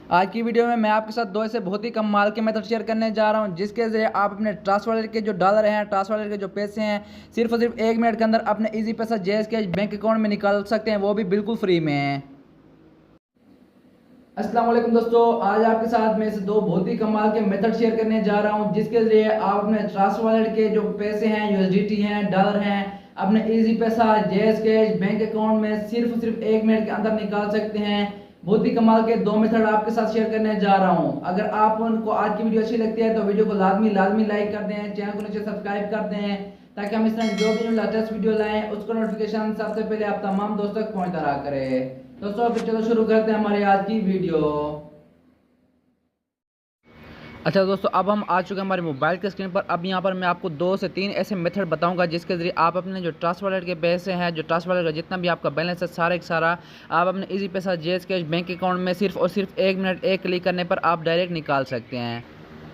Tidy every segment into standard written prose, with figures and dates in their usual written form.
आज की वीडियो में मैं आपके साथ दो ऐसे बहुत ही कमाल के मेथड शेयर करने जा रहा हूं जिसके ज़रिए आप अपने ट्रस्ट वॉलेट के जो डॉलर हैं, ट्रस्ट वॉलेट के जो पैसे हैं, सिर्फ और सिर्फ 1 मिनट के अंदर अपने इजी पैसा जेएस के बैंक अकाउंट में निकाल सकते हैं, वो भी बिल्कुल फ्री में। अस्सलाम वालेकुम दोस्तों, आज आपके साथ मैं ऐसे दो बहुत ही कमाल के मेथड शेयर करने जा रहा हूं जिसके ज़रिए आप अपने ट्रस्ट वॉलेट के जो पैसे हैं, यूएसडीटी हैं, डॉलर हैं, अपने इजी पैसा जेएस कैश बैंक अकाउंट में सिर्फ और सिर्फ 1 मिनट के अंदर निकाल सकते हैं। बहुत ही कमाल के दो मेथड आपके साथ शेयर करने जा रहा हूं। अगर आप उनको आज की वीडियो अच्छी लगती है तो वीडियो को लाजमी लाइक कर दें, चैनल को नीचे सब्सक्राइब कर दें ताकि हम इस तरह जो भी लेटेस्ट वीडियो लाएं उसका नोटिफिकेशन सबसे पहले आप तमाम दोस्तों तक पहुंचता रहा करें। दोस्तों फिर चलो शुरू करते हैं हमारी आज की वीडियो। अच्छा दोस्तों, अब हम आ चुके हैं हमारे मोबाइल के स्क्रीन पर। अब यहाँ पर मैं आपको 2 से 3 ऐसे मेथड बताऊंगा जिसके ज़रिए आप अपने जो ट्रस्ट वॉलेट के पैसे हैं, जो ट्रस्ट वॉलेट का जितना भी आपका बैलेंस है, सारा का सारा आप अपने इजी पैसा जेएस कैश बैंक अकाउंट में सिर्फ और सिर्फ 1 मिनट 1 क्लिक करने पर आप डायरेक्ट निकाल सकते हैं।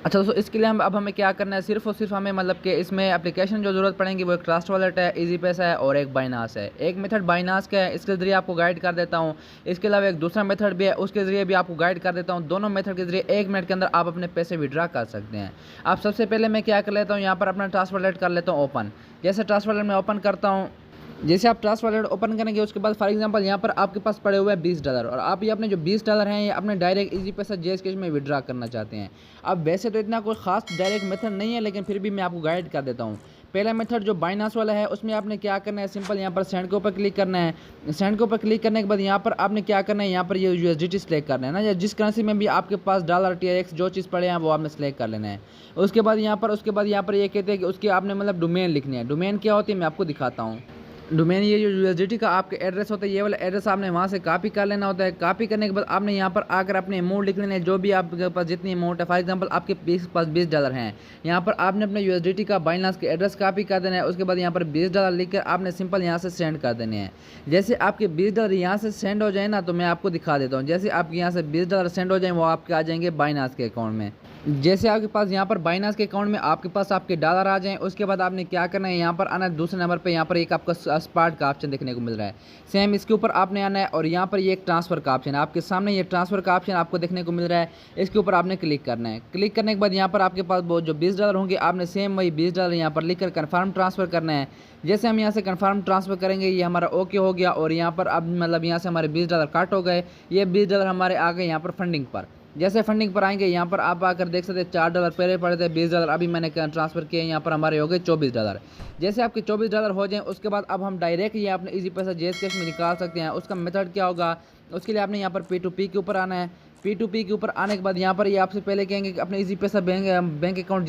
अच्छा दोस्तों, इसके लिए हमें क्या करना है, सिर्फ और सिर्फ हमें मतलब कि इसमें एप्लीकेशन जो ज़रूरत पड़ेगी वो एक ट्रस्ट वॉलेट है, इजी पैसा है और एक बाइनास है। एक मेथड बाइनास का है, इसके ज़रिए आपको गाइड कर देता हूँ। इसके अलावा एक दूसरा मेथड भी है, उसके ज़रिए भी आपको गाइड कर देता हूँ। दोनों मेथड के ज़रिए 1 मिनट के अंदर आप अपने पैसे विड्रा कर सकते हैं। अब सबसे पहले मैं क्या कर लेता हूँ, यहाँ पर अपना ट्रस्ट वॉलेट कर लेता हूँ ओपन। जैसे ट्रस्ट वॉलेट में ओपन करता हूँ, जैसे आप ट्रस्ट वॉलेट ओपन करेंगे उसके बाद फॉर एग्जांपल यहाँ पर आपके पास पड़े हुए हैं $20 और आप ये अपने जो $20 हैं ये अपने डायरेक्ट इजी पैसा जेएस कैश में विड्रा करना चाहते हैं। अब वैसे तो इतना कोई खास डायरेक्ट मेथड नहीं है, लेकिन फिर भी मैं आपको गाइड कर देता हूँ। पहला मेथड जो बाइनास वाला है उसमें आपने क्या करना है, सिंपल यहाँ पर सेंड के ऊपर क्लिक करना है। सेंड के ऊपर क्लिक करने के बाद यहाँ पर आपने क्या करना है, यहाँ पर ये यूएसडीटी सेलेक्ट करना है ना, या जिस करेंसी में भी आपके पास डॉलर टीआईएक्स जो चीज़ पड़े हैं वो आपने सेलेक्ट कर लेना है। उसके बाद यहाँ पर ये कहते हैं कि उसकी आपने मतलब डोमेन लिखनी है। डोमेन क्या होती है मैं आपको दिखाता हूँ। डोमेन ये जो यूएसडीटी का आपके एड्रेस होता है, ये वाला एड्रेस आपने वहाँ से कॉपी कर लेना होता है। कॉपी करने के बाद आपने यहाँ पर आकर अपने अमाउंट लिख लेना है, जो भी आपके पास जितनी अमाउंट है। फॉर एग्जांपल आपके पास $20 हैं, यहाँ पर आपने अपने यूएसडीटी का बाइनास के एड्रेस कॉपी कर देना है। उसके बाद यहाँ पर $20 लिखकर आपने सिंपल यहाँ से सेंड कर देने हैं। जैसे आपके $20 यहाँ से सेंड हो जाए ना, तो मैं आपको दिखा देता हूँ। जैसे आपके यहाँ से $20 सेंड हो जाए वो आपके आ जाएंगे बाइनास के अकाउंट में। जैसे आपके पास यहाँ पर बाइनास के अकाउंट में आपके पास आपके डॉलर आ जाएं, उसके बाद आपने क्या करना है, यहाँ पर आना है दूसरे नंबर पे। यहाँ पर एक आपका स्पॉट का ऑप्शन देखने को मिल रहा है, सेम इसके ऊपर आपने आना है और यहाँ पर ये एक ट्रांसफ़र का ऑप्शन है आपके सामने। ये ट्रांसफ़र का ऑप्शन आपको देखने को मिल रहा है, इसके ऊपर आपने क्लिक करना है। क्लिक करने के बाद यहाँ पर आपके पास वो जो $20 होंगे आपने सेम वही $20 यहाँ पर लिख कर कन्फर्म ट्रांसफ़र करना है। जैसे हम यहाँ से कन्फर्म ट्रांसफ़र करेंगे ये हमारा ओके हो गया और यहाँ पर अब मतलब यहाँ से हमारे $20 कट हो गए। ये $20 हमारे आ गए यहाँ पर फंडिंग पर। जैसे फंडिंग पर आएंगे यहाँ पर आप आकर देख सकते हैं $4 पहले पड़े थे, $20 अभी मैंने ट्रांसफ़र किए, यहाँ पर हमारे हो गए $24। जैसे आपके $24 हो जाएं उसके बाद अब हम डायरेक्ट ये अपने इजी पैसा जेएस कैश में निकाल सकते हैं। उसका मेथड क्या होगा, उसके लिए आपने यहाँ पर P2P के ऊपर आना है। P2P के ऊपर आने के बाद यहाँ पर ये आपसे पहले कहेंगे कि अपने इजी पैसा बैंक अकाउंट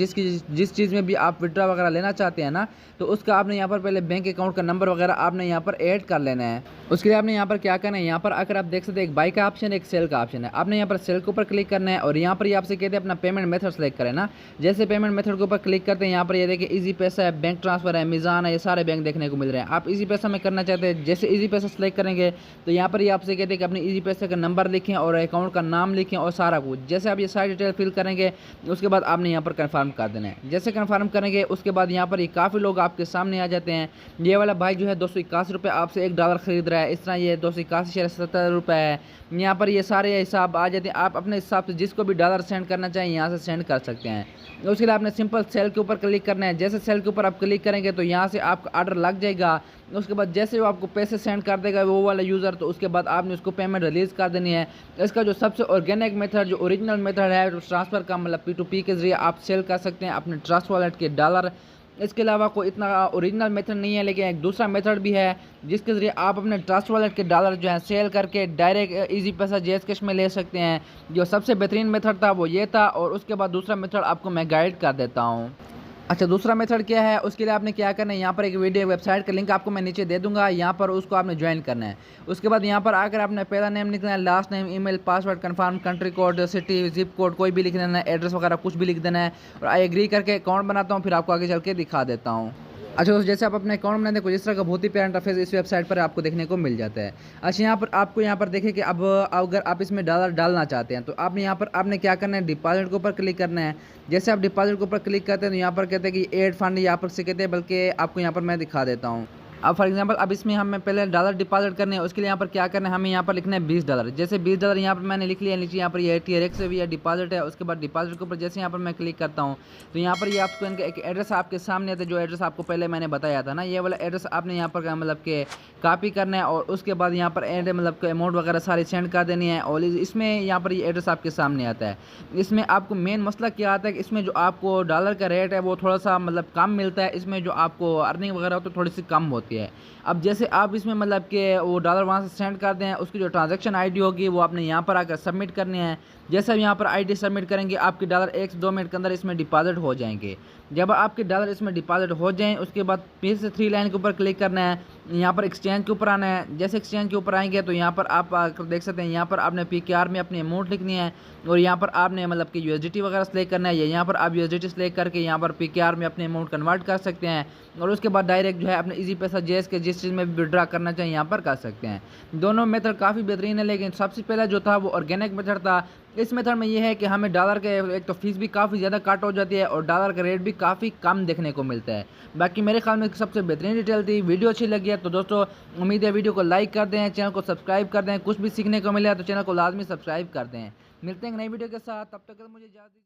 जिस चीज़ में भी आप विड्रा वगैरह लेना चाहते हैं ना, तो उसका आपने यहाँ पर पहले बैंक अकाउंट का नंबर वगैरह आपने यहाँ पर ऐड कर लेना है। उसके लिए आपने यहाँ पर क्या करना है, यहाँ पर आकर आप देख सकते हैं एक बाई का ऑप्शन है, एक सेल का ऑप्शन है। आपने यहाँ पर सेल के ऊपर क्लिक करना है और यहाँ पर ये आपसे कहते हैं अपना पेमेंट मेथड सेलेक्ट करें ना। जैसे पेमेंट मेथड के ऊपर क्लिक करते हैं यहाँ पर ये देखिए इजी पैसा है, बैंक ट्रांसफ़र है, मीज़ान है, ये सारे बैंक देखने को मिल रहे हैं। आप इजी पैसा में करना चाहते हैं, जैसे इजी पैसा सेलेक्ट करेंगे तो यहाँ पर ये आपसे कहते हैं कि अपने इजी पैसा का नंबर लिखें और अकाउंट का नाम लिखें और सारा कुछ। जैसे आप ये सारी डिटेल फिल करेंगे उसके बाद आपने यहाँ पर कंफर्म कर देना है। जैसे कंफर्म करेंगे उसके बाद यहाँ पर ये काफ़ी लोग आपके सामने आ जाते हैं। ये वाला भाई जो है $281 आपसे $1 खरीद रहा है, इस तरह ये $281.70 है। यहाँ पर ये सारे हिसाब आ जाते हैं। आप अपने हिसाब से जिसको भी डॉलर सेंड करना चाहें यहाँ से सेंड कर सकते हैं। उसके लिए आपने सिंपल सेल के ऊपर क्लिक करना है। जैसे सेल के ऊपर आप क्लिक करेंगे तो यहाँ से आपका ऑर्डर लग जाएगा। उसके बाद जैसे वो आपको पैसे सेंड कर देगा वो वाला यूज़र, तो उसके बाद आपने उसको पेमेंट रिलीज़ कर देनी है। इसका जो सबसे ऑर्गेनिक मेथड, जो ओरिजिनल मेथड है ट्रांसफ़र का, मतलब P2P के ज़रिए आप सेल कर सकते हैं अपने ट्रस्ट वॉलेट के डॉलर। इसके अलावा कोई इतना ओरिजिनल मेथड नहीं है, लेकिन एक दूसरा मेथड भी है जिसके ज़रिए आप अपने ट्रस्ट वॉलेट के डॉलर जो है सेल करके डायरेक्ट इजी पैसा जेएस कैश में ले सकते हैं। जो सबसे बेहतरीन मेथड था वो ये था और उसके बाद दूसरा मेथड आपको मैं गाइड कर देता हूँ। अच्छा, दूसरा मेथड क्या है, उसके लिए आपने क्या करना है, यहाँ पर एक वीडियो वेबसाइट का लिंक आपको मैं नीचे दे दूंगा, यहाँ पर उसको आपने ज्वाइन करना है। उसके बाद यहाँ पर आकर आपने पहला नेम लिखना है, last name, email, password, confirm, country code, city, zip code कोई भी लिख देना है, एड्रेस वगैरह कुछ भी लिख देना है और आई एग्री करके अकाउंट बनाता हूँ, फिर आपको आगे चल के दिखा देता हूँ। अच्छा दोस्तों, जैसे आप अपने अकाउंट बनाते हैं कुछ इस तरह का बहुत ही प्यारा इंटरफेस इस वेबसाइट पर आपको देखने को मिल जाता है। अच्छा, यहाँ पर आपको यहाँ पर देखें कि अब अगर आप इसमें डॉलर डालना चाहते हैं तो आपने यहाँ पर आपने क्या करना है, डिपॉजिट के ऊपर क्लिक करना है। जैसे आप डिपॉजिट के ऊपर क्लिक करते हैं तो यहाँ पर कहते हैं कि ऐड फंड यहाँ पर से कहते हैं, बल्कि आपको यहाँ पर मैं दिखा देता हूँ। अब फॉर एग्जांपल अब इसमें हमें पहले डॉलर डिपॉजिट करने हैं, उसके लिए यहाँ पर क्या करना है, हमें यहाँ पर लिखना है $20। जैसे $20 यहाँ पर मैंने लिख लिया, नीचे यहाँ पर ये TRX से भी या डिपॉजिट है। उसके बाद डिपॉजिट के ऊपर जैसे यहाँ पर मैं क्लिक करता हूँ तो यहाँ पर ये आपको इनका एक एड्रेस आपके सामने आता है, जो एड्रेस आपको पहले मैंने बताया था ना, ये वाला एड्रेस आपने यहाँ पर मतलब के कॉपी करना है और उसके बाद यहाँ पर एड मतलब अमाउंट वगैरह सारी सेंड कर देनी है। और इसमें यहाँ पर ये एड्रेस आपके सामने आता है। इसमें आपको मेन मसला क्या आता है कि इसमें जो आपको डॉलर का रेट है वो थोड़ा सा मतलब कम मिलता है, इसमें जो आपको अर्निंग वगैरह हो तो थोड़ी सी कम होती है। अब जैसे आप इसमें मतलब कि वो डॉलर वहाँ से सेंड कर दें, उसकी जो ट्रांजैक्शन आईडी होगी वो आपने यहाँ पर आकर सबमिट करनी है। जैसे आप यहाँ पर आईडी सबमिट करेंगे आपके डॉलर 1 से 2 मिनट के अंदर इसमें डिपॉजिट हो जाएंगे। जब आपके डॉलर इसमें डिपॉजिट हो जाएं उसके बाद फिर से 3 लाइन के ऊपर क्लिक करना है, यहाँ पर एक्सचेंज के ऊपर आना है। जैसे एक्सचेंज के ऊपर आएंगे तो यहाँ पर आप देख सकते हैं, यहाँ पर आपने PKR में अपनी अमाउंट लिखनी है और यहाँ पर आपने मतलब कि USDT वगैरह सेलेक्ट करना है। यहाँ पर आप USDT सेलेक्ट करके यहाँ पर PKR में अपनी अमाउंट कन्वर्ट कर सकते हैं और उसके बाद डायरेक्ट जो है अपने इजी पैसा JS के जिस चीज़ में भी विड्रॉ करना चाहिए यहाँ पर कर सकते हैं। दोनों मेथड काफ़ी बेहतरीन है, लेकिन सबसे पहला जो था वो ऑर्गेनिक मेथड था। इस मेथड में ये है कि हमें डॉलर के एक तो फीस भी काफ़ी ज़्यादा कट हो जाती है और डॉलर का रेट भी काफ़ी कम देखने को मिलता है। बाकी मेरे ख्याल में सबसे बेहतरीन डिटेल थी। वीडियो अच्छी लगी है तो दोस्तों उम्मीद है वीडियो को लाइक कर दें, चैनल को सब्सक्राइब कर दें। कुछ भी सीखने को मिला तो चैनल को लाजमी सब्सक्राइब कर दें। मिलते हैं नई वीडियो के साथ, तब तक मुझे इजाज़त दीजिए।